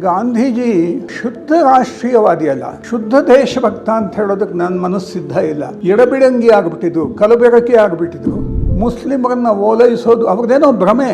ಗಾಂಧೀಜಿ ಶುದ್ಧ ರಾಷ್ಟ್ರೀಯವಾದಿ ಅಲ್ಲ, ಶುದ್ಧ ದೇಶಭಕ್ತ ಅಂತ ಹೇಳೋದಕ್ಕೆ ನನ್ನ ಮನಸ್ಸು ಸಿದ್ಧ ಇಲ್ಲ. ಎಡಬಿಡಂಗಿ ಆಗ್ಬಿಟ್ಟಿದ್ರು, ಕಲಬೆರಕೆ ಆಗ್ಬಿಟ್ಟಿದ್ರು. ಮುಸ್ಲಿಮರನ್ನ ಓಲೈಸೋದು ಅವ್ರದ್ದೇನೋ ಭ್ರಮೆ.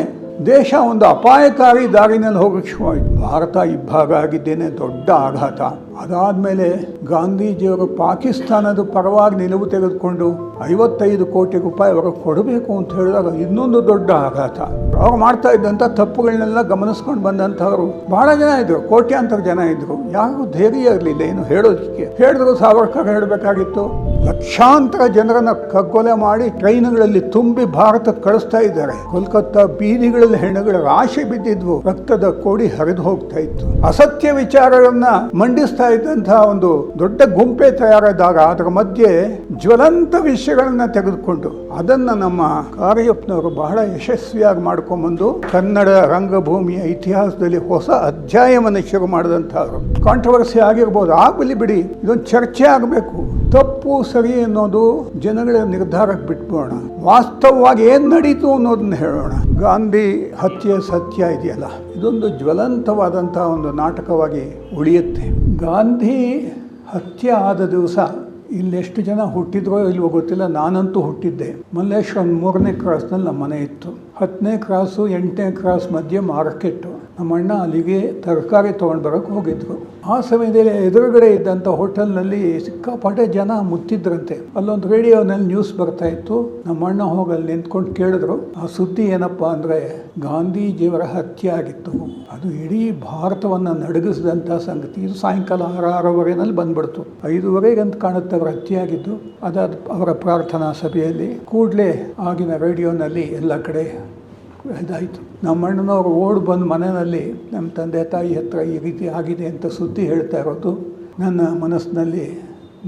ದೇಶ ಒಂದು ಅಪಾಯಕಾರಿ ದಾರಿನಲ್ಲಿ ಹೋಗಕ್ಕೆ ಶುರುವಾಯಿತು. ಭಾರತ ಇಬ್ಬಾಗ ಆಗಿದ್ದೇನೆ ದೊಡ್ಡ ಆಘಾತ. ಅದಾದಮೇಲೆ ಗಾಂಧೀಜಿಯವರು ಪಾಕಿಸ್ತಾನದ ಪರವಾಗಿ ನಿಲುವು ತೆಗೆದುಕೊಂಡು 55 ಕೋಟಿ ರೂಪಾಯಿ ಅವ್ರಿಗೆ ಕೊಡಬೇಕು ಅಂತ ಹೇಳಿದಾಗ ಇನ್ನೊಂದು ದೊಡ್ಡ ಆಘಾತ. ಅವ್ರು ಮಾಡ್ತಾ ಇದ್ದಂಥ ತಪ್ಪುಗಳನ್ನೆಲ್ಲ ಗಮನಿಸ್ಕೊಂಡು ಬಂದಂಥವ್ರು ಬಹಳ ಜನ ಇದ್ರು, ಕೋಟ್ಯಾಂತರ ಜನ ಇದ್ರು. ಯಾರಿಗೂ ಧೈರ್ಯ ಇರಲಿಲ್ಲ ಏನು ಹೇಳೋದಕ್ಕೆ. ಹೇಳಿದ್ರು ಸಾವರ್ಕರ್ ಹೇಳಬೇಕಾಗಿತ್ತು. ಲಕ್ಷಾಂತರ ಜನರನ್ನ ಕಗ್ಗೊಲೆ ಮಾಡಿ ಟ್ರೈನ್ಗಳಲ್ಲಿ ತುಂಬಿ ಭಾರತಕ್ಕೆ ಕಳಿಸ್ತಾ ಇದ್ದಾರೆ. ಕೋಲ್ಕತ್ತಾ ಬೀದಿಗಳಲ್ಲಿ ಹೆಣ್ಣುಗಳ ರಾಶಿ ಬಿದ್ದಿದ್ವು, ರಕ್ತದ ಕೋಡಿ ಹರಿದು ಹೋಗ್ತಾ ಇತ್ತು. ಅಸತ್ಯ ವಿಚಾರಗಳನ್ನ ಮಂಡಿಸ್ತಾ ಇದ್ದಂತಹ ಒಂದು ದೊಡ್ಡ ಗುಂಪೆ ತಯಾರಾದಾಗ ಅದರ ಮಧ್ಯೆ ಜ್ವಲಂತ ವಿಷಯಗಳನ್ನ ತೆಗೆದುಕೊಂಡು ಅದನ್ನ ನಮ್ಮ ಕಾರ್ಯಪ್ಪನವರು ಬಹಳ ಯಶಸ್ವಿಯಾಗಿ ಮಾಡ್ಕೊಂಡ್ಬಂದು ಕನ್ನಡ ರಂಗಭೂಮಿಯ ಇತಿಹಾಸದಲ್ಲಿ ಹೊಸ ಅಧ್ಯಾಯವನ್ನು ಶುರು ಮಾಡಿದಂಥವ್ರು. ಕಾಂಟ್ರವರ್ಸಿ ಆಗಿರ್ಬೋದು, ಆಗಲಿ ಬಿಡಿ, ಇದೊಂದು ಚರ್ಚೆ ಆಗಬೇಕು. ತಪ್ಪು ಸರಿ ಅನ್ನೋದು ಜನಗಳ ನಿರ್ಧಾರಕ್ಕೆ ಬಿಟ್ಬೋಣ. ವಾಸ್ತವವಾಗಿ ಏನ್ ನಡೀತು ಅನ್ನೋದನ್ನ ಹೇಳೋಣ. ಗಾಂಧಿ ಹತ್ಯೆ ಸತ್ಯ ಇದೆಯಲ್ಲ, ಇದೊಂದು ಜ್ವಲಂತವಾದಂತಹ ಒಂದು ನಾಟಕವಾಗಿ ಉಳಿಯುತ್ತೆ. ಗಾಂಧಿ ಹತ್ಯೆ ಆದ ದಿವಸ ಇಲ್ಲೆಷ್ಟು ಜನ ಹುಟ್ಟಿದ್ರೋ ಇಲ್ವೋ ಗೊತ್ತಿಲ್ಲ, ನಾನಂತೂ ಹುಟ್ಟಿದ್ದೆ. ಮಲ್ಲೇಶ್ವರ 3ನೇ ಕ್ರಾಸ್ನಲ್ಲಿ ನಮ್ಮ ಮನೆ ಇತ್ತು. 10ನೇ ಕ್ರಾಸು 8ನೇ ಕ್ರಾಸ್ ಮಧ್ಯೆ ಮಾರ್ಕೆಟ್ಟು. ನಮ್ಮ ಅಣ್ಣ ಅಲ್ಲಿಗೆ ತರಕಾರಿ ತೊಗೊಂಡು ಬರೋಕ್ಕೆ ಹೋಗಿದ್ರು. ಆ ಸಮಯದಲ್ಲಿ ಎದುರುಗಡೆ ಇದ್ದಂಥ ಹೋಟೆಲ್ನಲ್ಲಿ ಸಿಕ್ಕಾಪಟ್ಟೆ ಜನ ಮುತ್ತಿದ್ರಂತೆ. ಅಲ್ಲೊಂದು ರೇಡಿಯೋನಲ್ಲಿ ನ್ಯೂಸ್ ಬರ್ತಾ ಇತ್ತು. ನಮ್ಮ ಅಣ್ಣ ಹೋಗಿ ಅಲ್ಲಿ ನಿಂತ್ಕೊಂಡು ಕೇಳಿದ್ರು, ಆ ಸುದ್ದಿ ಏನಪ್ಪ ಅಂದರೆ ಗಾಂಧೀಜಿಯವರ ಹತ್ಯೆ ಆಗಿತ್ತು. ಅದು ಇಡೀ ಭಾರತವನ್ನು ನಡಗಿಸಿದಂಥ ಸಂಗತಿ. ಇದು ಸಾಯಂಕಾಲ 6:30 ಬಂದ್ಬಿಡ್ತು. 5:30 ಅಂತ ಕಾಣುತ್ತೆ ಅವರ ಹತ್ಯೆ ಆಗಿದ್ದು. ಅದಾದ ಅವರ ಪ್ರಾರ್ಥನಾ ಸಭೆಯಲ್ಲಿ ಕೂಡಲೇ ಆಗಿನ ರೇಡಿಯೋನಲ್ಲಿ ಎಲ್ಲ ಕಡೆ ಇದಾಯಿತು. ನಮ್ಮ ಅಣ್ಣನವರು ಓಡಿ ಬಂದು ಮನೆಯಲ್ಲಿ ನಮ್ಮ ತಂದೆ ತಾಯಿ ಹತ್ರ ಈ ರೀತಿ ಆಗಿದೆ ಅಂತ ಸುದ್ದಿ ಹೇಳ್ತಾ ಇರೋದು ನನ್ನ ಮನಸ್ಸಿನಲ್ಲಿ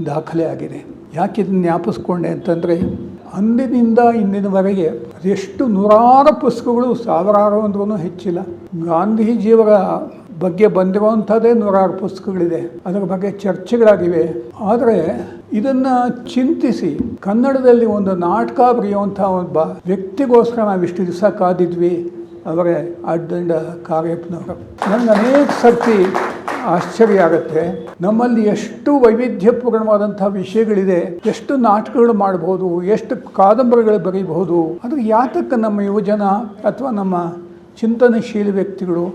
ದಾಖಲೆ ಆಗಿದೆ. ಯಾಕೆ ಇದನ್ನು ಜ್ಞಾಪಿಸ್ಕೊಂಡೆ ಅಂತಂದರೆ, ಅಂದಿನಿಂದ ಇಂದಿನವರೆಗೆ ಅದೆಷ್ಟು ನೂರಾರು ಪುಸ್ತಕಗಳು, ಸಾವಿರಾರು ಅಂದ್ರೂ ಹೆಚ್ಚಿಲ್ಲ, ಗಾಂಧೀಜಿಯವರ ಬಗ್ಗೆ ಬಂದಿರುವಂಥದ್ದೇ ನೂರಾರು ಪುಸ್ತಕಗಳಿದೆ. ಅದರ ಬಗ್ಗೆ ಚರ್ಚೆಗಳಾಗಿವೆ. ಆದರೆ ಇದನ್ನು ಚಿಂತಿಸಿ ಕನ್ನಡದಲ್ಲಿ ಒಂದು ನಾಟಕ ಬರೆಯುವಂಥ ಒಬ್ಬ ವ್ಯಕ್ತಿಗೋಸ್ಕರ ನಾವಿಷ್ಟು ದಿವಸ ಕಾದಿದ್ವಿ. ಅವರೇ ಅಡ್ಡಂಡ ಕಾರ್ಯಪ್ಪನವರು. ನನಗೆ ಅನೇಕ ಸರ್ತಿ ಆಶ್ಚರ್ಯ ಆಗುತ್ತೆ, ನಮ್ಮಲ್ಲಿ ಎಷ್ಟು ವೈವಿಧ್ಯಪೂರ್ಣವಾದಂಥ ವಿಷಯಗಳಿದೆ, ಎಷ್ಟು ನಾಟಕಗಳು ಮಾಡ್ಬೋದು, ಎಷ್ಟು ಕಾದಂಬರಿಗಳು ಬರೀಬಹುದು. ಆದರೆ ಯಾತಕ್ಕೆ ನಮ್ಮ ಯುವಜನ ಅಥವಾ ನಮ್ಮ ಚಿಂತನಶೀಲ ವ್ಯಕ್ತಿಗಳು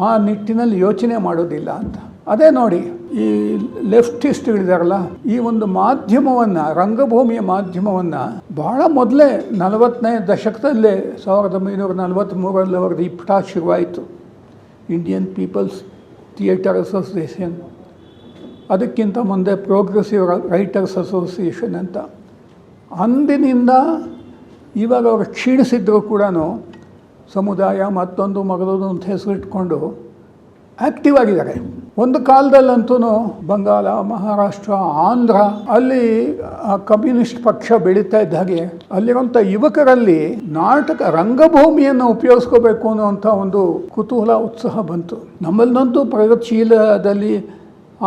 ಆ ನಿಟ್ಟಿನಲ್ಲಿ ಯೋಚನೆ ಮಾಡೋದಿಲ್ಲ ಅಂತ. ಅದೇ ನೋಡಿ, ಈ ಲೆಫ್ಟಿಸ್ಟ್ಗಳಿದಾರಲ್ಲ, ಈ ಒಂದು ಮಾಧ್ಯಮವನ್ನು, ರಂಗಭೂಮಿಯ ಮಾಧ್ಯಮವನ್ನು ಬಹಳ ಮೊದಲೇ 40ನೇ ದಶಕದಲ್ಲೇ 1943 ಅವರದ್ದು ಇಪ್ಪಟ ಶುರುವಾಯಿತು. ಇಂಡಿಯನ್ ಪೀಪಲ್ಸ್ ಥಿಯೇಟರ್ ಅಸೋಸಿಯೇಷನ್, ಅದಕ್ಕಿಂತ ಮುಂದೆ ಪ್ರೋಗ್ರೆಸಿವ್ ರೈಟರ್ಸ್ ಅಸೋಸಿಯೇಷನ್ ಅಂತ. ಅಂದಿನಿಂದ ಇವಾಗ ಅವರು ಕ್ಷೀಣಿಸಿದ್ರು ಕೂಡ ಸಮುದಾಯ ಮತ್ತೊಂದು ಮಗದೊಂದು ಅಂತ ಹೆಸರಿಟ್ಕೊಂಡು ಆ್ಯಕ್ಟಿವ್ ಆಗಿದ್ದಾರೆ. ಒಂದು ಕಾಲದಲ್ಲಂತೂ ಬಂಗಾಳ, ಮಹಾರಾಷ್ಟ್ರ, ಆಂಧ್ರ ಅಲ್ಲಿ ಕಮ್ಯುನಿಸ್ಟ್ ಪಕ್ಷ ಬೆಳೀತಾ ಇದ್ದ ಹಾಗೆ ಅಲ್ಲಿರುವಂಥ ಯುವಕರಲ್ಲಿ ನಾಟಕ ರಂಗಭೂಮಿಯನ್ನು ಉಪಯೋಗಿಸ್ಕೋಬೇಕು ಅನ್ನುವಂಥ ಒಂದು ಕುತೂಹಲ, ಉತ್ಸಾಹ ಬಂತು. ನಮ್ಮಲ್ಲಂತೂ ಪ್ರಗತಿಶೀಲದಲ್ಲಿ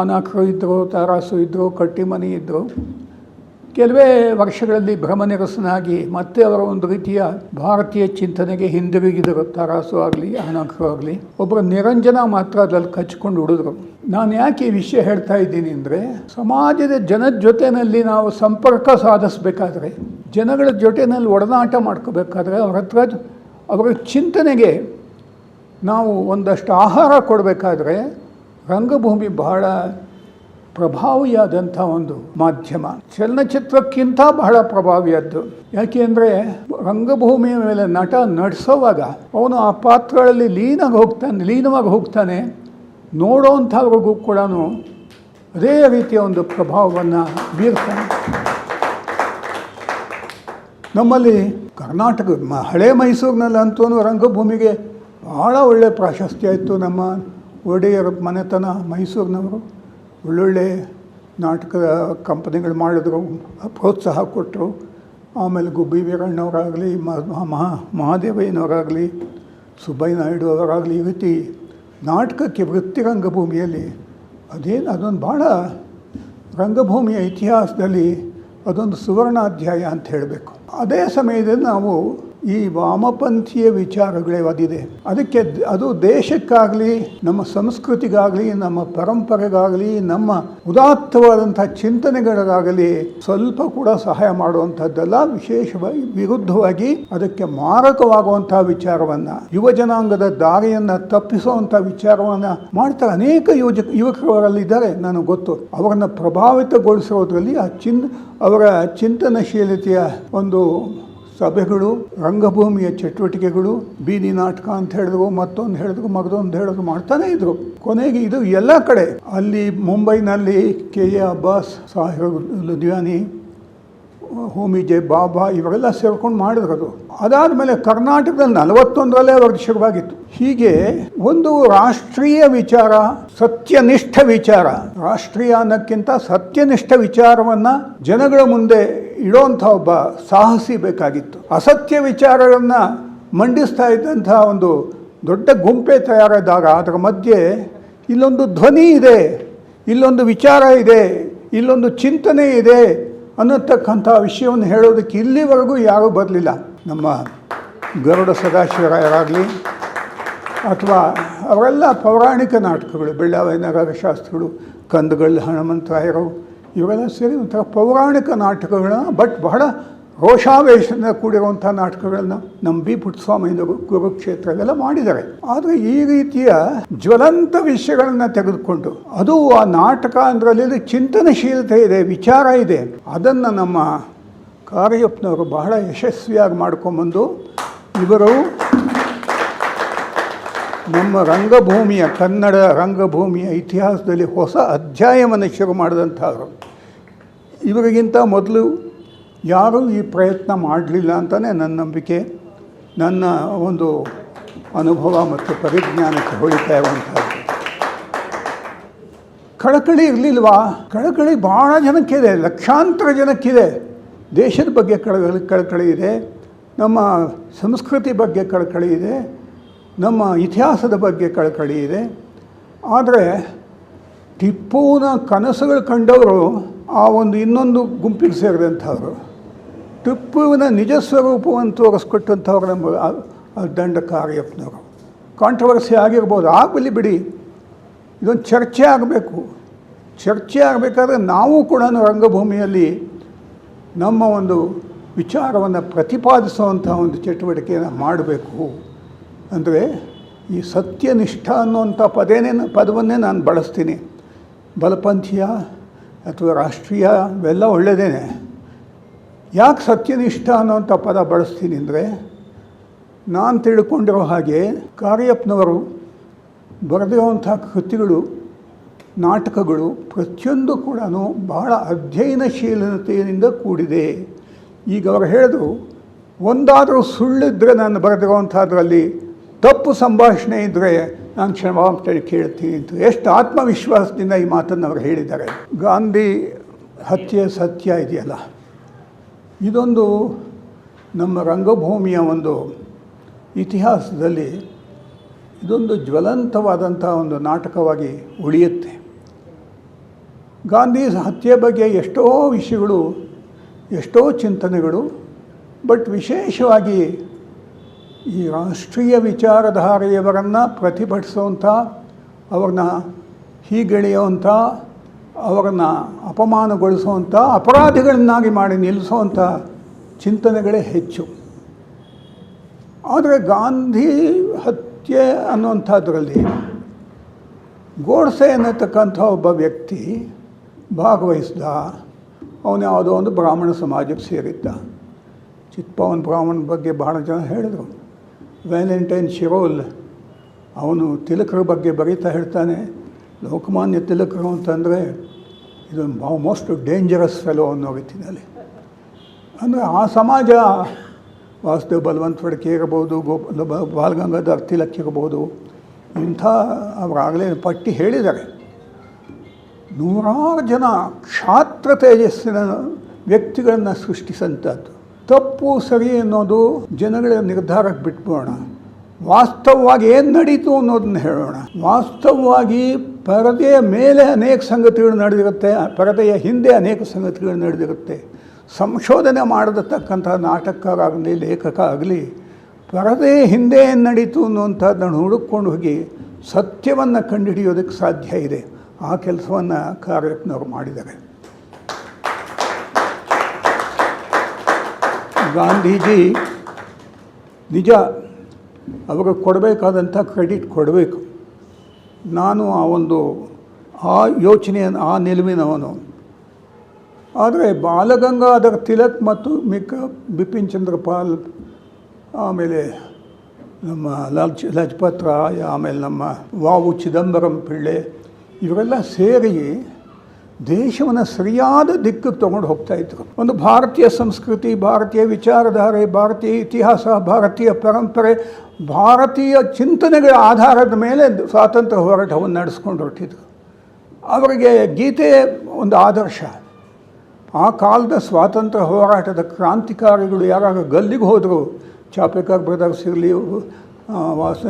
ಅನಾಕರು ಇದ್ದರು, ತಾರಾಸು ಇದ್ದರು, ಕಟ್ಟಿಮನಿ ಇದ್ದರು. ಕೆಲವೇ ವರ್ಷಗಳಲ್ಲಿ ಭ್ರಮನಿರಸನಾಗಿ ಮತ್ತೆ ಅವರ ಒಂದು ರೀತಿಯ ಭಾರತೀಯ ಚಿಂತನೆಗೆ ಹಿಂದಿರುಗಿದರು. ತಾರಾಸು ಆಗಲಿ, ಅನಾಕರು ಆಗಲಿ. ಒಬ್ಬರು ನಿರಂಜನ ಮಾತ್ರ ಅದ್ರಲ್ಲಿ ಕಚ್ಕೊಂಡು ಉಳಿದ್ರು. ನಾನು ಯಾಕೆ ಈ ವಿಷಯ ಹೇಳ್ತಾ ಇದ್ದೀನಿ ಅಂದರೆ, ಸಮಾಜದ ಜನದ ಜೊತೆಯಲ್ಲಿ ನಾವು ಸಂಪರ್ಕ ಸಾಧಿಸಬೇಕಾದ್ರೆ, ಜನಗಳ ಜೊತೆಯಲ್ಲಿ ಒಡನಾಟ ಮಾಡ್ಕೋಬೇಕಾದ್ರೆ, ಅವ್ರ ಹತ್ರ ಅವರ ಚಿಂತನೆಗೆ ನಾವು ಒಂದಷ್ಟು ಆಹಾರ ಕೊಡಬೇಕಾದ್ರೆ ರಂಗಭೂಮಿ ಬಹಳ ಪ್ರಭಾವಿಯಾದಂಥ ಒಂದು ಮಾಧ್ಯಮ. ಚಲನಚಿತ್ರಕ್ಕಿಂತ ಬಹಳ ಪ್ರಭಾವಿಯಾದ್ದು. ಯಾಕೆ ಅಂದರೆ ರಂಗಭೂಮಿಯ ಮೇಲೆ ನಟ ನಟಿಸೋವಾಗ ಅವನು ಆ ಪಾತ್ರಗಳಲ್ಲಿ ಲೀನವಾಗಿ ಹೋಗ್ತಾನೆ. ನೋಡೋವಂಥವ್ರಿಗೂ ಕೂಡ ಅದೇ ರೀತಿಯ ಒಂದು ಪ್ರಭಾವವನ್ನು ಬೀರ್ತಾನೆ. ನಮ್ಮಲ್ಲಿ ಕರ್ನಾಟಕ ಹಳೆ ಮೈಸೂರಿನಲ್ಲಂತೂ ರಂಗಭೂಮಿಗೆ ಭಾಳ ಒಳ್ಳೆಯ ಪ್ರಾಶಸ್ತ್ಯ ಇತ್ತು. ನಮ್ಮ ಒಡೆಯರ ಮನೆತನ ಮೈಸೂರಿನವರು ಒಳ್ಳೊಳ್ಳೆ ನಾಟಕದ ಕಂಪನಿಗಳು ಮಾಡಿದ್ರು, ಪ್ರೋತ್ಸಾಹ ಕೊಟ್ಟರು. ಆಮೇಲೆ ಗುಬ್ಬಿ ವೀರಣ್ಣವರಾಗಲಿ, ಮಹಾದೇವಯ್ಯನವರಾಗಲಿ, ಸುಬ್ಬಯ್ಯ ನಾಯ್ಡು ಅವರಾಗಲಿ, ಈ ರೀತಿ ನಾಟಕಕ್ಕೆ ವೃತ್ತಿ ರಂಗಭೂಮಿಯಲ್ಲಿ ಅದೊಂದು ಭಾಳ ರಂಗಭೂಮಿಯ ಇತಿಹಾಸದಲ್ಲಿ ಅದೊಂದು ಸುವರ್ಣಾಧ್ಯಾಯ ಅಂತ ಹೇಳಬೇಕು. ಅದೇ ಸಮಯದಲ್ಲಿ ನಾವು ಈ ವಾಮಪಂಥೀಯ ವಿಚಾರಗಳೇ ಒದಿದೆ. ಅದಕ್ಕೆ ಅದು ದೇಶಕ್ಕಾಗಲಿ, ನಮ್ಮ ಸಂಸ್ಕೃತಿಗಾಗಲಿ, ನಮ್ಮ ಪರಂಪರೆಗಾಗಲಿ, ನಮ್ಮ ಉದಾತ್ತವಾದಂಥ ಚಿಂತನೆಗಳಿಗಾಗಲಿ ಸ್ವಲ್ಪ ಕೂಡ ಸಹಾಯ ಮಾಡುವಂಥದ್ದಲ್ಲ. ವಿಶೇಷವಾಗಿ ವಿರುದ್ಧವಾಗಿ ಅದಕ್ಕೆ ಮಾರಕವಾಗುವಂತಹ ವಿಚಾರವನ್ನು, ಯುವ ಜನಾಂಗದ ದಾರಿಯನ್ನು ತಪ್ಪಿಸುವಂಥ ವಿಚಾರವನ್ನು ಮಾಡ್ತಾರೆ. ಅನೇಕ ಯುವಕರಲ್ಲಿದ್ದಾರೆ, ನನಗೆ ಗೊತ್ತು. ಅವರನ್ನು ಪ್ರಭಾವಿತಗೊಳಿಸೋದ್ರಲ್ಲಿ ಅವರ ಚಿಂತನಶೀಲತೆಯ ಒಂದು ಸಭೆಗಳು, ರಂಗಭೂಮಿಯ ಚಟುವಟಿಕೆಗಳು, ಬೀದಿ ನಾಟಕ ಅಂತ ಹೇಳಿದ್ರು, ಮತ್ತೊಂದು ಹೇಳಿದ್ರು, ಮಗದೊಂದು ಹೇಳಿದ್ರು ಮಾಡ್ತಾನೆ ಇದ್ರು. ಕೊನೆಗೆ ಇದು ಎಲ್ಲ ಕಡೆ, ಅಲ್ಲಿ ಮುಂಬೈನಲ್ಲಿ KA ಅಬ್ಬಾಸ್, ಸಾಹಿರ್ ಲುಧಿಯಾನಿ, ಹೋಮಿ ಜೆ ಬಾಬಾ ಇವರೆಲ್ಲ ಸೇರ್ಕೊಂಡು ಮಾಡಿದ್ರು. ಅದಾದಮೇಲೆ ಕರ್ನಾಟಕದಲ್ಲಿ 41ರಲ್ಲೇ ಅವ್ರಿಗೆ ಶುರುವಾಗಿತ್ತು. ಹೀಗೆ ಒಂದು ರಾಷ್ಟ್ರೀಯ ವಿಚಾರ, ಸತ್ಯನಿಷ್ಠ ವಿಚಾರ, ರಾಷ್ಟ್ರೀಯ ಅನ್ನೋಕ್ಕಿಂತ ಸತ್ಯನಿಷ್ಠ ವಿಚಾರವನ್ನು ಜನಗಳ ಮುಂದೆ ಇಡೋಂಥ ಒಬ್ಬ ಸಾಹಸಿ ಬೇಕಾಗಿತ್ತು. ಅಸತ್ಯ ವಿಚಾರಗಳನ್ನು ಮಂಡಿಸ್ತಾ ಇದ್ದಂಥ ಒಂದು ದೊಡ್ಡ ಗುಂಪೆ ತಯಾರಾದಾಗ ಅದರ ಮಧ್ಯೆ ಇಲ್ಲೊಂದು ಧ್ವನಿ ಇದೆ, ಇಲ್ಲೊಂದು ವಿಚಾರ ಇದೆ, ಇಲ್ಲೊಂದು ಚಿಂತನೆ ಇದೆ ಅನ್ನತಕ್ಕಂಥ ವಿಷಯವನ್ನು ಹೇಳೋದಕ್ಕೆ ಇಲ್ಲಿವರೆಗೂ ಯಾರೂ ಬರಲಿಲ್ಲ. ನಮ್ಮ ಗರುಡ ಸದಾಶಿವರಾಯರಾಗಲಿ ಅಥವಾ ಅವರೆಲ್ಲ ಪೌರಾಣಿಕ ನಾಟಕಗಳು, ಬೆಳ್ಳಾವಿ ನಾಗಶಾಸ್ತ್ರಿಗಳು, ಕಂದಗಳ್ಳಿ ಹನುಮಂತರಾಯರು ಇವೆಲ್ಲ ಸೇರಿ ಒಂಥರ ಪೌರಾಣಿಕ ನಾಟಕಗಳನ್ನ, ಬಟ್ ಬಹಳ ರೋಷಾವೇಶದಿಂದ ಕೂಡಿರುವಂಥ ನಾಟಕಗಳನ್ನ ನಮ್ಮ ಬಿ ಪುಟ್ಟಸ್ವಾಮಿಯವರು ಕುರುಕ್ಷೇತ್ರವೆಲ್ಲ ಮಾಡಿದ್ದಾರೆ. ಆದರೆ ಈ ರೀತಿಯ ಜ್ವಲಂತ ವಿಷಯಗಳನ್ನು ತೆಗೆದುಕೊಂಡು, ಅದು ಆ ನಾಟಕ ಅದರಲ್ಲಿ ಚಿಂತನಶೀಲತೆ ಇದೆ, ವಿಚಾರ ಇದೆ, ಅದನ್ನು ನಮ್ಮ ಕಾರ್ಯಪ್ಪನವರು ಬಹಳ ಯಶಸ್ವಿಯಾಗಿ ಮಾಡ್ಕೊಂಬಂದು ಇವರು ನಮ್ಮ ರಂಗಭೂಮಿಯ, ಕನ್ನಡ ರಂಗಭೂಮಿಯ ಇತಿಹಾಸದಲ್ಲಿ ಹೊಸ ಅಧ್ಯಾಯವನ್ನು ಶುರು ಮಾಡಿದಂಥವ್ರು. ಇವರಿಗಿಂತ ಮೊದಲು ಯಾರೂ ಈ ಪ್ರಯತ್ನ ಮಾಡಲಿಲ್ಲ ಅಂತಲೇ ನನ್ನ ನಂಬಿಕೆ, ನನ್ನ ಒಂದು ಅನುಭವ ಮತ್ತು ಪರಿಜ್ಞಾನಕ್ಕೆ ಹೊಳಿತಾ ಇರುವಂಥದ್ದು. ಕಳಕಳಿ ಇರಲಿಲ್ವಾ? ಕಳಕಳಿ ಭಾಳ ಜನಕ್ಕಿದೆ, ಲಕ್ಷಾಂತರ ಜನಕ್ಕಿದೆ. ದೇಶದ ಬಗ್ಗೆ ಕಳಕಳಿ ಇದೆ, ನಮ್ಮ ಸಂಸ್ಕೃತಿ ಬಗ್ಗೆ ಕಳಕಳಿ ಇದೆ, ನಮ್ಮ ಇತಿಹಾಸದ ಬಗ್ಗೆ ಕಳಕಳಿ ಇದೆ. ಆದರೆ ಟಿಪ್ಪುವಿನ ಕನಸುಗಳು ಕಂಡವರು ಆ ಒಂದು ಇನ್ನೊಂದು ಗುಂಪಿಗೆ ಸೇರಿದಂಥವ್ರು. ಟಿಪ್ಪುವಿನ ನಿಜ ಸ್ವರೂಪವನ್ನು ತೋರಿಸ್ಕೊಟ್ಟಂಥವ್ರು ನಮ್ಮ ದಂಡ ಕಾರ್ಯಪ್ಪನವರು. ಕಾಂಟ್ರವರ್ಸಿ ಆಗಿರ್ಬೋದು, ಆಗಲಿ ಬಿಡಿ, ಇದೊಂದು ಚರ್ಚೆ ಆಗಬೇಕು. ಚರ್ಚೆ ಆಗಬೇಕಾದ್ರೆ ನಾವು ಕೂಡ ರಂಗಭೂಮಿಯಲ್ಲಿ ನಮ್ಮ ಒಂದು ವಿಚಾರವನ್ನು ಪ್ರತಿಪಾದಿಸುವಂಥ ಒಂದು ಚಟುವಟಿಕೆಯನ್ನು ಮಾಡಬೇಕು. ಅಂದರೆ ಈ ಸತ್ಯನಿಷ್ಠ ಅನ್ನುವಂಥ ಪದವನ್ನೇ ನಾನು ಬಳಸ್ತೀನಿ. ಬಲಪಂಥೀಯ ಅಥವಾ ರಾಷ್ಟ್ರೀಯ ಇವೆಲ್ಲ ಒಳ್ಳೆಯದೇನೆ. ಯಾಕೆ ಸತ್ಯನಿಷ್ಠ ಅನ್ನೋಂಥ ಪದ ಬಳಸ್ತೀನಿ ಅಂದರೆ, ನಾನು ತಿಳ್ಕೊಂಡಿರೋ ಹಾಗೆ ಕಾರ್ಯಪ್ಪನವರು ಬರೆದಿರುವಂಥ ಕೃತಿಗಳು, ನಾಟಕಗಳು ಪ್ರತಿಯೊಂದು ಕೂಡ ಬಹಳ ಅಧ್ಯಯನಶೀಲತೆಯಿಂದ ಕೂಡಿದೆ. ಈಗ ಅವರು ಹೇಳಿದ್ರು, ಒಂದಾದರೂ ಸುಳ್ಳಿದ್ರೆ ನಾನು ಬರೆದಿರುವಂಥದ್ರಲ್ಲಿ ತಪ್ಪು ಸಂಭಾಷಣೆ ಇದ್ದರೆ ನಾನು ಕ್ಷಮಾಪಣೆ ಕೇಳ್ತೀನಿ ಅಂತ ಎಷ್ಟು ಆತ್ಮವಿಶ್ವಾಸದಿಂದ ಈ ಮಾತನ್ನು ಅವರು ಹೇಳಿದ್ದಾರೆ. ಗಾಂಧಿ ಹತ್ಯೆ ಸತ್ಯ ಇದೆಯಲ್ಲ, ಇದೊಂದು ನಮ್ಮ ರಂಗಭೂಮಿಯ ಒಂದು ಇತಿಹಾಸದಲ್ಲಿ ಇದೊಂದು ಜ್ವಲಂತವಾದಂಥ ಒಂದು ನಾಟಕವಾಗಿ ಉಳಿಯುತ್ತೆ. ಗಾಂಧಿ ಹತ್ಯೆ ಬಗ್ಗೆ ಎಷ್ಟೋ ವಿಷಯಗಳು, ಎಷ್ಟೋ ಚಿಂತನೆಗಳು, ಬಟ್ ವಿಶೇಷವಾಗಿ ಈ ರಾಷ್ಟ್ರೀಯ ವಿಚಾರಧಾರೆಯವರನ್ನು ಪ್ರತಿಭಟಿಸುವಂಥ, ಅವ್ರನ್ನ ಹೀಗೆಳೆಯುವಂಥ, ಅವರನ್ನು ಅಪಮಾನಗೊಳಿಸುವಂಥ, ಅಪರಾಧಿಗಳನ್ನಾಗಿ ಮಾಡಿ ನಿಲ್ಲಿಸುವಂಥ ಚಿಂತನೆಗಳೇ ಹೆಚ್ಚು. ಆದರೆ ಗಾಂಧಿ ಹತ್ಯೆ ಅನ್ನುವಂಥದ್ರಲ್ಲಿ ಗೋಡ್ಸೆ ಅನ್ನತಕ್ಕಂಥ ಒಬ್ಬ ವ್ಯಕ್ತಿ ಭಾಗವಹಿಸಿದ. ಅವನು ಯಾವುದೋ ಒಂದು ಬ್ರಾಹ್ಮಣ ಸಮಾಜಕ್ಕೆ ಸೇರಿದ್ದ. ಚಿತ್ಪವನ್ ಬ್ರಾಹ್ಮಣ ಬಗ್ಗೆ ಬಹಳ ಜನ ಹೇಳಿದರು. ವ್ಯಾಲೆಂಟೈನ್ ಶಿರೋಲ್ ಅವನು ತಿಲಕರ ಬಗ್ಗೆ ಬರೀತಾ ಹೇಳ್ತಾನೆ, ಲೋಕಮಾನ್ಯ ತಿಲಕರು ಅಂತಂದರೆ ಇದು ಮೋಸ್ಟ್ ಡೇಂಜರಸ್ ಫೆಲೋ ಅನ್ನೋ ರೀತಿಯಲ್ಲಿ. ಅಂದರೆ ಆ ಸಮಾಜ ವಾಸುದೇವ್ ಬಲವಂತ ಫಡ್ಕೆ ಇರ್ಬೋದು, ಬಾಲಗಂಗಾಧರ್ ತಿಲಕ್ ಇರ್ಬೋದು, ಇಂಥ ಅವರಾಗಲೇ ಪಟ್ಟಿ ಹೇಳಿದ್ದಾರೆ. ನೂರಾರು ಜನ ಕ್ಷಾತ್ರ ತೇಜಸ್ಸಿನ ವ್ಯಕ್ತಿಗಳನ್ನು ಸೃಷ್ಟಿಸಂಥದ್ದು. ತಪ್ಪು ಸರಿ ಅನ್ನೋದು ಜನಗಳ ನಿರ್ಧಾರಕ್ಕೆ ಬಿಟ್ಬೋಣ. ವಾಸ್ತವವಾಗಿ ಏನು ನಡೀತು ಅನ್ನೋದನ್ನ ಹೇಳೋಣ. ವಾಸ್ತವವಾಗಿ ಪರದೆಯ ಮೇಲೆ ಅನೇಕ ಸಂಗತಿಗಳು ನಡೆದಿರುತ್ತೆ, ಪರದೆಯ ಹಿಂದೆ ಅನೇಕ ಸಂಗತಿಗಳು ನಡೆದಿರುತ್ತೆ. ಸಂಶೋಧನೆ ಮಾಡತಕ್ಕಂಥ ನಾಟಕರಾಗಲಿ, ಲೇಖಕ ಆಗಲಿ ಪರದೆ ಹಿಂದೆ ಏನು ನಡೀತು ಅನ್ನುವಂಥದ್ದನ್ನು ಹುಡುಕೊಂಡು ಹೋಗಿ ಸತ್ಯವನ್ನು ಕಂಡುಹಿಡಿಯೋದಕ್ಕೆ ಸಾಧ್ಯ ಇದೆ. ಆ ಕೆಲಸವನ್ನು ಕಾರ್ಯಪ್ಪನವರು ಮಾಡಿದ್ದಾರೆ. ಗಾಂಧೀಜಿ ನಿಜ ಅವ್ರಿಗೆ ಕೊಡಬೇಕಾದಂಥ ಕ್ರೆಡಿಟ್ ಕೊಡಬೇಕು. ನಾನು ಆ ಯೋಚನೆಯನ್ನು ಆ ನಿಲುವಿನವನು. ಆದರೆ ಬಾಲಗಂಗಾಧರ್ ತಿಲಕ್ ಮತ್ತು ಬಿಪಿನ್ ಚಂದ್ರ ಪಾಲ್, ಆಮೇಲೆ ನಮ್ಮ ಲಜಪತ್ ರಾಯ್, ಆಮೇಲೆ ನಮ್ಮ ವಾ.ವು. ಚಿದಂಬರಂ ಪಿಳ್ಳೆ, ಇವರೆಲ್ಲ ಸೇರಿ ದೇಶವನ್ನು ಸರಿಯಾದ ದಿಕ್ಕಿಗೆ ತೊಗೊಂಡು ಹೋಗ್ತಾಯಿದ್ರು. ಒಂದು ಭಾರತೀಯ ಸಂಸ್ಕೃತಿ, ಭಾರತೀಯ ವಿಚಾರಧಾರೆ, ಭಾರತೀಯ ಇತಿಹಾಸ, ಭಾರತೀಯ ಪರಂಪರೆ, ಭಾರತೀಯ ಚಿಂತನೆಗಳ ಆಧಾರದ ಮೇಲೆ ಸ್ವಾತಂತ್ರ್ಯ ಹೋರಾಟವನ್ನು ನಡೆಸ್ಕೊಂಡು ಹೊರಟಿದ್ರು. ಅವರಿಗೆ ಗೀತೆ ಒಂದು ಆದರ್ಶ. ಆ ಕಾಲದ ಸ್ವಾತಂತ್ರ್ಯ ಹೋರಾಟದ ಕ್ರಾಂತಿಕಾರಿಗಳು ಯಾರಾಗ ಗಲ್ಲಿಗೆ ಹೋದರು, ಚಾಪೇಕರ್ ಬ್ರದರ್ಸ್ ಇರಲಿ,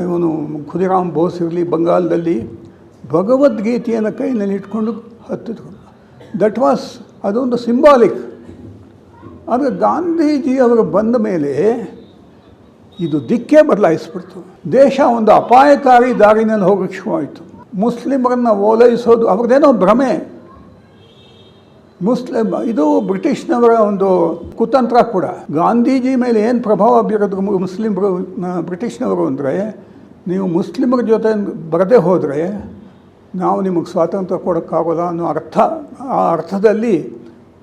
ಇವನು ಖುದಿರಾಮ್ ಬೋಸ್ ಇರಲಿ, ಬಂಗಾಲದಲ್ಲಿ ಭಗವದ್ಗೀತೆಯನ್ನು ಕೈನಲ್ಲಿ ಇಟ್ಕೊಂಡು ಹತ್ತಿದ್ರು. ಅದೊಂದು ಸಿಂಬಾಲಿಕ್. ಆದರೆ ಗಾಂಧೀಜಿಯವರು ಬಂದ ಮೇಲೆ ಇದು ದಿಕ್ಕೇ ಬದಲಾಯಿಸ್ಬಿಡ್ತು. ದೇಶ ಒಂದು ಅಪಾಯಕಾರಿ ದಾರಿನಲ್ಲಿ ಹೋಗೋಕ್ಕೆ ಶುರುವಾಯಿತು. ಮುಸ್ಲಿಮರನ್ನು ಓಲೈಸೋದು ಅವ್ರದ್ದೇನೋ ಭ್ರಮೆ. ಇದು ಬ್ರಿಟಿಷ್ನವರ ಒಂದು ಕುತಂತ್ರ ಕೂಡ. ಗಾಂಧೀಜಿ ಮೇಲೆ ಏನು ಪ್ರಭಾವ ಬೀರೋದು ಮುಸ್ಲಿಮರು, ಬ್ರಿಟಿಷ್ನವರು ಅಂದರೆ, ನೀವು ಮುಸ್ಲಿಮರ ಜೊತೆ ಬರದೇ ಹೋದರೆ ನಾವು ನಿಮಗೆ ಸ್ವಾತಂತ್ರ್ಯ ಕೊಡೋಕ್ಕಾಗೋಲ್ಲ ಅನ್ನೋ ಆ ಅರ್ಥದಲ್ಲಿ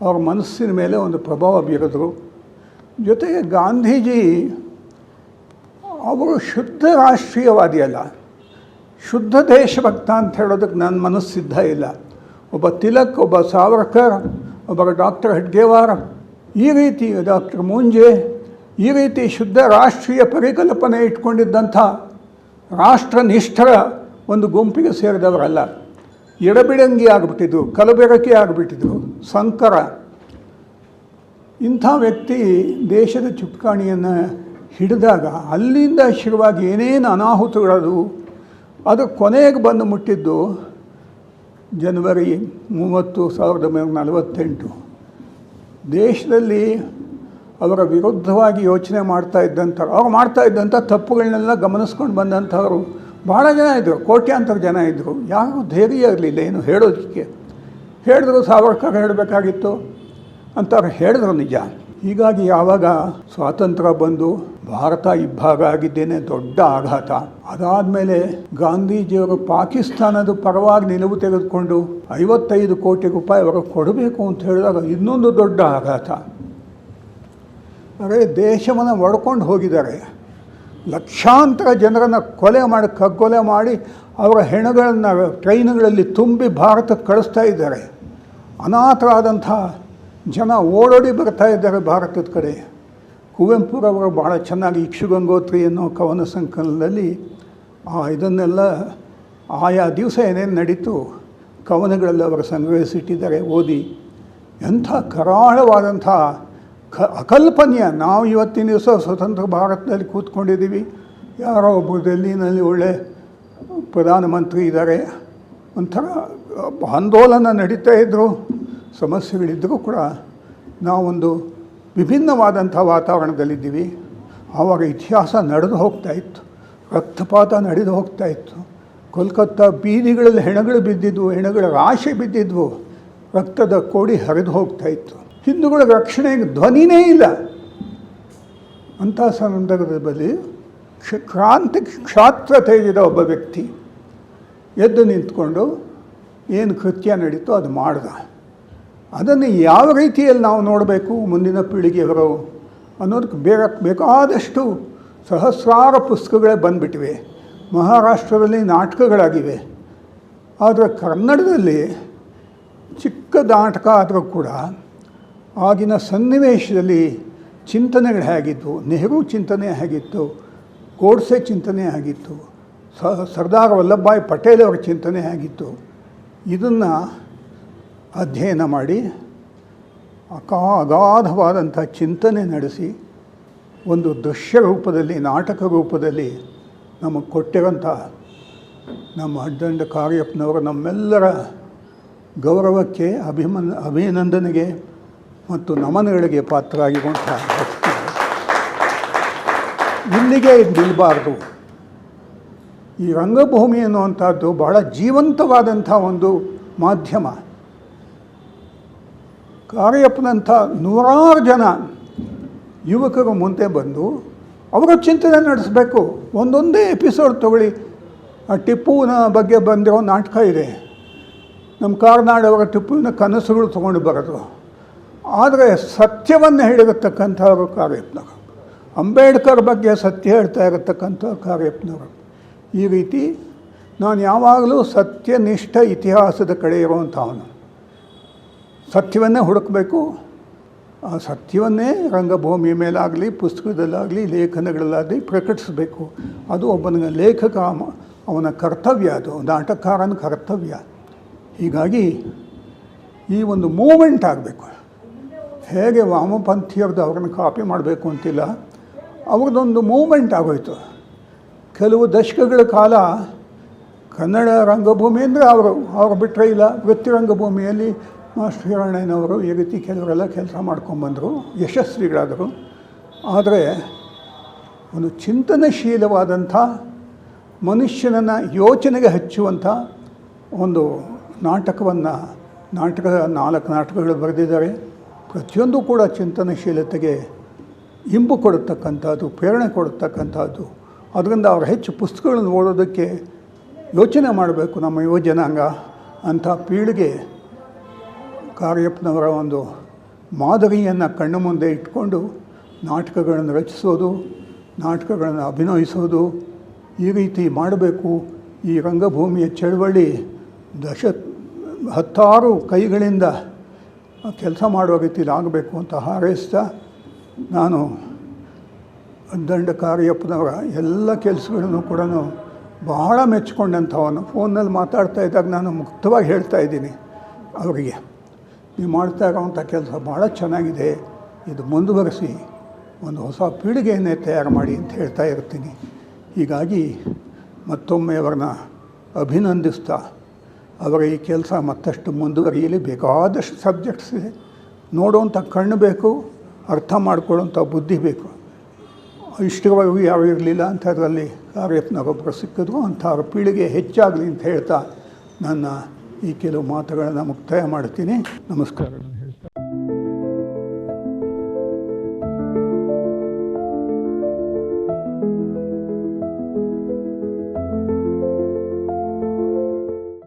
ಅವ್ರ ಮನಸ್ಸಿನ ಮೇಲೆ ಒಂದು ಪ್ರಭಾವ ಬೀರಿದ್ರು. ಜೊತೆಗೆ ಗಾಂಧೀಜಿ ಅವರು ಶುದ್ಧ ರಾಷ್ಟ್ರೀಯವಾದಿ ಅಲ್ಲ, ಶುದ್ಧ ದೇಶಭಕ್ತ ಅಂತ ಹೇಳೋದಕ್ಕೆ ನನ್ನ ಮನಸ್ಸು ಸಿದ್ಧ ಇಲ್ಲ. ಒಬ್ಬ ತಿಲಕ್, ಒಬ್ಬ ಸಾವರ್ಕರ್, ಒಬ್ಬ ಡಾಕ್ಟರ್ ಹೆಡ್ಗೇವಾರ್, ಈ ರೀತಿ ಡಾಕ್ಟರ್ ಮೂಂಜೆ, ಈ ರೀತಿ ಶುದ್ಧ ರಾಷ್ಟ್ರೀಯ ಪರಿಕಲ್ಪನೆ ಇಟ್ಕೊಂಡಿದ್ದಂಥ ರಾಷ್ಟ್ರನಿಷ್ಠರ ಒಂದು ಗುಂಪಿಗೆ ಸೇರಿದವರಲ್ಲ. ಎಡಬಿಡಂಗಿ ಆಗಿಬಿಟ್ಟಿದ್ರು, ಕಲಬೆರಕೆ ಆಗಿಬಿಟ್ಟಿದ್ರು, ಸಂಕರ. ಇಂಥ ವ್ಯಕ್ತಿ ದೇಶದ ಚುಕ್ಕಾಣಿಯನ್ನು ಹಿಡಿದಾಗ ಅಲ್ಲಿಂದ ಶುರುವಾಗಿ ಏನೇನು ಅನಾಹುತಗಳದು, ಅದು ಕೊನೆಗೆ ಬಂದು ಮುಟ್ಟಿದ್ದು ಜನವರಿ 30, 1948. ದೇಶದಲ್ಲಿ ಅವರ ವಿರುದ್ಧವಾಗಿ ಯೋಚನೆ ಮಾಡ್ತಾ ಇದ್ದಂಥ ತಪ್ಪುಗಳನ್ನೆಲ್ಲ ಗಮನಿಸ್ಕೊಂಡು ಬಂದಂಥವರು ಭಾಳ ಜನ ಇದ್ದರು, ಕೋಟ್ಯಾಂತರ ಜನ ಇದ್ದರು. ಯಾರಿಗೂ ಧೈರ್ಯ ಇರಲಿಲ್ಲ ಏನು ಹೇಳೋದಕ್ಕೆ. ಹೇಳಿದ್ರು ಸಾವರ್ಕರ್ ಹೇಳಬೇಕಾಗಿತ್ತು ಅಂತ ಹೇಳಿದ್ರು, ನಿಜ. ಹೀಗಾಗಿ ಯಾವಾಗ ಸ್ವಾತಂತ್ರ್ಯ ಬಂದು ಭಾರತ ಇಬ್ಬಾಗ ಆಗಿದ್ದೇನೆ ದೊಡ್ಡ ಆಘಾತ. ಅದಾದಮೇಲೆ ಗಾಂಧೀಜಿಯವರು ಪಾಕಿಸ್ತಾನದ ಪರವಾಗಿ ನಿಲುವು ತೆಗೆದುಕೊಂಡು 55 ಕೋಟಿ ರೂಪಾಯಿ ಅವ್ರಿಗೆ ಕೊಡಬೇಕು ಅಂತ ಹೇಳಿದಾಗ ಇನ್ನೊಂದು ದೊಡ್ಡ ಆಘಾತ. ಅಂದರೆ ದೇಶವನ್ನು ಒಡ್ಕೊಂಡು ಹೋಗಿದ್ದಾರೆ. ಲಕ್ಷಾಂತರ ಜನರನ್ನು ಕಗ್ಗೊಲೆ ಮಾಡಿ ಅವರ ಹೆಣಗಳನ್ನು ಟ್ರೈನ್ಗಳಲ್ಲಿ ತುಂಬಿ ಭಾರತಕ್ಕೆ ಕಳಿಸ್ತಾ ಇದ್ದಾರೆ. ಅನಾಥರಾದಂಥ ಜನ ಓಡೋಡಿ ಬರ್ತಾ ಇದ್ದಾರೆ ಭಾರತದ ಕಡೆ. ಕುವೆಂಪುರವರು ಭಾಳ ಚೆನ್ನಾಗಿ ಇಕ್ಷುಗಂಗೋತ್ರಿ ಅನ್ನೋ ಕವನ ಸಂಕಲನದಲ್ಲಿ ಇದನ್ನೆಲ್ಲ ಆಯಾ ದಿವಸ ಏನೇನು ನಡೀತು ಕವನಗಳೆಲ್ಲ ಅವರು ಸಂಗ್ರಹಿಸಿಟ್ಟಿದ್ದಾರೆ, ಓದಿ. ಎಂಥ ಕರಾಳವಾದಂಥ ಅಕಲ್ಪನೀಯ. ನಾವು ಇವತ್ತಿನ ದಿವಸ ಸ್ವತಂತ್ರ ಭಾರತದಲ್ಲಿ ಕೂತ್ಕೊಂಡಿದ್ದೀವಿ, ಯಾರೋ ಒಬ್ಬರು ಡೆಲ್ಲಿನಲ್ಲಿ ಒಳ್ಳೆ ಪ್ರಧಾನಮಂತ್ರಿ ಇದ್ದಾರೆ, ಒಂಥರ ಆಂದೋಲನ ನಡೀತಾ ಇದ್ದರು, ಸಮಸ್ಯೆಗಳಿದ್ದರೂ ಕೂಡ ನಾವೊಂದು ವಿಭಿನ್ನವಾದಂಥ ವಾತಾವರಣದಲ್ಲಿದ್ದೀವಿ. ಆವಾಗ ಇತಿಹಾಸ ನಡೆದು ಹೋಗ್ತಾಯಿತ್ತು, ರಕ್ತಪಾತ ನಡೆದು ಹೋಗ್ತಾಯಿತ್ತು. ಕೋಲ್ಕತ್ತಾ ಬೀದಿಗಳಲ್ಲಿ ಹೆಣಗಳು ಬಿದ್ದಿದ್ವು, ಹೆಣಗಳ ರಾಶಿ ಬಿದ್ದಿದ್ವು, ರಕ್ತದ ಕೋಡಿ ಹರಿದು ಹೋಗ್ತಾಯಿತ್ತು. ಹಿಂದೂಗಳ ರಕ್ಷಣೆಗೆ ಧ್ವನಿನೇ ಇಲ್ಲ. ಅಂಥ ಸಂದರ್ಭದಲ್ಲಿ ಕ್ಷಾತ್ರ ತೇಜಿದ ಒಬ್ಬ ವ್ಯಕ್ತಿ ಎದ್ದು ನಿಂತ್ಕೊಂಡು ಏನು ಕೃತ್ಯ ನಡೀತೋ ಅದು ಮಾಡ್ದ. ಅದನ್ನು ಯಾವ ರೀತಿಯಲ್ಲಿ ನಾವು ನೋಡಬೇಕು ಮುಂದಿನ ಪೀಳಿಗೆಯವರು ಅನ್ನೋದಕ್ಕೆ ಬೇಕಾದಷ್ಟು ಸಹಸ್ರಾರು ಪುಸ್ತಕಗಳೇ ಬಂದುಬಿಟ್ಟಿವೆ. ಮಹಾರಾಷ್ಟ್ರದಲ್ಲಿ ನಾಟಕಗಳಾಗಿವೆ. ಆದರೆ ಕನ್ನಡದಲ್ಲಿ ಚಿಕ್ಕ ನಾಟಕ ಆದರೂ ಕೂಡ ಆಗಿನ ಸನ್ನಿವೇಶದಲ್ಲಿ ಚಿಂತನೆಗಳು ಹೇಗಿತ್ತು, ನೆಹರು ಚಿಂತನೆ ಹೇಗಿತ್ತು, ಗೋಡ್ಸೆ ಚಿಂತನೆ ಹೇಗಿತ್ತು, ಸರ್ದಾರ್ ವಲ್ಲಭಭಾಯಿ ಪಟೇಲ್ ಅವರ ಚಿಂತನೆ ಹೇಗಿತ್ತು, ಇದನ್ನು ಅಧ್ಯಯನ ಮಾಡಿ ಅಗಾಧವಾದಂಥ ಚಿಂತನೆ ನಡೆಸಿ ಒಂದು ದೃಶ್ಯ ರೂಪದಲ್ಲಿ, ನಾಟಕ ರೂಪದಲ್ಲಿ ನಮಗೆ ಕೊಟ್ಟಿರೋಂಥ ನಮ್ಮ ಅಡ್ಡಂಡ ಕಾರ್ಯಪ್ಪನವರು ನಮ್ಮೆಲ್ಲರ ಗೌರವಕ್ಕೆ, ಅಭಿನಂದನೆಗೆ ಮತ್ತು ನಮನಗಳಿಗೆ ಪಾತ್ರರಾಗಿರುವಂಥ ಇಲ್ಲಿಗೆ ಇದು ನಿಲ್ಲಬಾರ್ದು. ಈ ರಂಗಭೂಮಿ ಅನ್ನುವಂಥದ್ದು ಬಹಳ ಜೀವಂತವಾದಂಥ ಒಂದು ಮಾಧ್ಯಮ. ಕಾರ್ಯಪ್ಪನಂಥ ನೂರಾರು ಜನ ಯುವಕರು ಮುಂದೆ ಬಂದು ಅವರ ಚಿಂತನೆ ನಡೆಸಬೇಕು. ಒಂದೊಂದೇ ಎಪಿಸೋಡ್ ತಗೊಳ್ಳಿ. ಆ ಟಿಪ್ಪುವಿನ ಬಗ್ಗೆ ಬಂದಿರೋ ನಾಟಕ ಇದೆ. ನಮ್ಮ ಕಾರ್ನಾಡವರ ಟಿಪ್ಪುವಿನ ಕನಸುಗಳು ತೊಗೊಂಡು ಬರೋದು. ಆದರೆ ಸತ್ಯವನ್ನು ಹೇಳಿರತಕ್ಕಂಥವ್ರು ಕಾರ್ಯಪ್ಪನವರು. ಅಂಬೇಡ್ಕರ್ ಬಗ್ಗೆ ಸತ್ಯ ಹೇಳ್ತಾ ಇರತಕ್ಕಂಥ ಕಾರ್ಯಪ್ಪನವರು. ಈ ರೀತಿ ನಾನು ಯಾವಾಗಲೂ ಸತ್ಯನಿಷ್ಠ ಇತಿಹಾಸದ ಕಡೆ ಇರುವಂಥವನು. ಸತ್ಯವನ್ನೇ ಹುಡುಕಬೇಕು. ಆ ಸತ್ಯವನ್ನೇ ರಂಗಭೂಮಿ ಮೇಲಾಗಲಿ, ಪುಸ್ತಕದಲ್ಲಾಗಲಿ, ಲೇಖನಗಳಲ್ಲಾಗಲಿ ಪ್ರಕಟಿಸಬೇಕು. ಅದು ಒಬ್ಬನ ಲೇಖಕ ಅವನ ಕರ್ತವ್ಯ, ಅದು ನಾಟಕಕಾರನ ಕರ್ತವ್ಯ. ಹೀಗಾಗಿ ಈ ಒಂದು ಮೂಮೆಂಟ್ ಆಗಬೇಕು. ಹೇಗೆ ವಾಮಪಂಥೀಯರದ್ದು ಅವ್ರನ್ನ ಕಾಪಿ ಮಾಡಬೇಕು ಅಂತಿಲ್ಲ, ಅವ್ರದ್ದೊಂದು ಮೂಮೆಂಟ್ ಆಗೋಯ್ತು. ಕೆಲವು ದಶಕಗಳ ಕಾಲ ಕನ್ನಡ ರಂಗಭೂಮಿ ಅಂದರೆ ಅವರು ಬಿಟ್ಟರೆ ಇಲ್ಲ. ವೃತ್ತಿ ರಂಗಭೂಮಿಯಲ್ಲಿ ಮಾಸ್ಟರ್ ಹಿರಣ್ಣಯ್ಯನವರು ಈ ರೀತಿ ಕೆಲವರೆಲ್ಲ ಕೆಲಸ ಮಾಡ್ಕೊಂಡ್ಬಂದರು, ಯಶಸ್ವಿಗಳಾದರು. ಆದರೆ ಒಂದು ಚಿಂತನಶೀಲವಾದಂಥ ಮನುಷ್ಯನನ್ನು ಯೋಚನೆಗೆ ಹಚ್ಚುವಂಥ ಒಂದು ನಾಟಕವನ್ನು 4 ನಾಟಕಗಳು ಬರೆದಿದ್ದಾರೆ. ಪ್ರತಿಯೊಂದು ಕೂಡ ಚಿಂತನಶೀಲತೆಗೆ ಇಂಬು ಕೊಡತಕ್ಕಂಥದ್ದು, ಪ್ರೇರಣೆ ಕೊಡತಕ್ಕಂಥದ್ದು. ಅದರಿಂದ ಅವ್ರು ಹೆಚ್ಚು ಪುಸ್ತಕಗಳನ್ನು ಓದೋದಕ್ಕೆ ಯೋಚನೆ ಮಾಡಬೇಕು ನಮ್ಮ ಯುವ ಜನಾಂಗ. ಅಂಥ ಪೀಳಿಗೆ ಕಾರ್ಯಪ್ಪನವರ ಒಂದು ಮಾದರಿಯನ್ನು ಕಣ್ಣು ಮುಂದೆ ಇಟ್ಕೊಂಡು ನಾಟಕಗಳನ್ನು ರಚಿಸೋದು, ನಾಟಕಗಳನ್ನು ಅಭಿನಯಿಸೋದು, ಈ ರೀತಿ ಮಾಡಬೇಕು. ಈ ರಂಗಭೂಮಿಯ ಚಳವಳಿ 10 ಕೈಗಳಿಂದ ಕೆಲಸ ಮಾಡುವ ರೀತಿಯಲ್ಲಿ ಆಗಬೇಕು ಅಂತ ಹಾರೈಸ್ತಾ, ನಾನು ದಂಡ ಕಾರ್ಯಪ್ಪನವರ ಎಲ್ಲ ಕೆಲಸಗಳನ್ನು ಕೂಡ ಬಹಳ ಮೆಚ್ಚಿಕೊಂಡಂಥವನು. ಫೋನ್ನಲ್ಲಿ ಮಾತಾಡ್ತಾ ಇದ್ದಾಗ ನಾನು ಮುಕ್ತವಾಗಿ ಹೇಳ್ತಾ ಇದ್ದೀನಿ ಅವರಿಗೆ, ನೀವು ಮಾಡ್ತಾ ಇರೋವಂಥ ಕೆಲಸ ಭಾಳ ಚೆನ್ನಾಗಿದೆ, ಇದು ಮುಂದುವರಿಸಿ ಒಂದು ಹೊಸ ಪೀಳಿಗೆಯನ್ನೇ ತಯಾರು ಮಾಡಿ ಅಂತ ಹೇಳ್ತಾ ಇರ್ತೀನಿ. ಹೀಗಾಗಿ ಮತ್ತೊಮ್ಮೆ ಅವರನ್ನ ಅಭಿನಂದಿಸ್ತಾ, ಅವರ ಈ ಕೆಲಸ ಮತ್ತಷ್ಟು ಮುಂದುವರಿಯಲಿ. ಬೇಕಾದಷ್ಟು ಸಬ್ಜೆಕ್ಟ್ಸ್ ಇದೆ, ನೋಡುವಂಥ ಕಣ್ಣು ಬೇಕು, ಅರ್ಥ ಮಾಡ್ಕೊಳ್ಳೋಂಥ ಬುದ್ಧಿ ಬೇಕು. ಇಷ್ಟವರೆಗೂ ಯಾರು ಇರಲಿಲ್ಲ ಅಂಥದ್ರಲ್ಲಿ ಕಾರ್ಯಪ್ಪನವರೊಬ್ಬರು ಸಿಕ್ಕಿದ್ರು. ಅಂಥವ್ರ ಪೀಳಿಗೆ ಹೆಚ್ಚಾಗಲಿ ಅಂತ ಹೇಳ್ತಾ ನನ್ನ ಈ ಕೆಲವು ಮಾತುಗಳನ್ನು ಮುಕ್ತಾಯ ಮಾಡ್ತೀನಿ. ನಮಸ್ಕಾರ.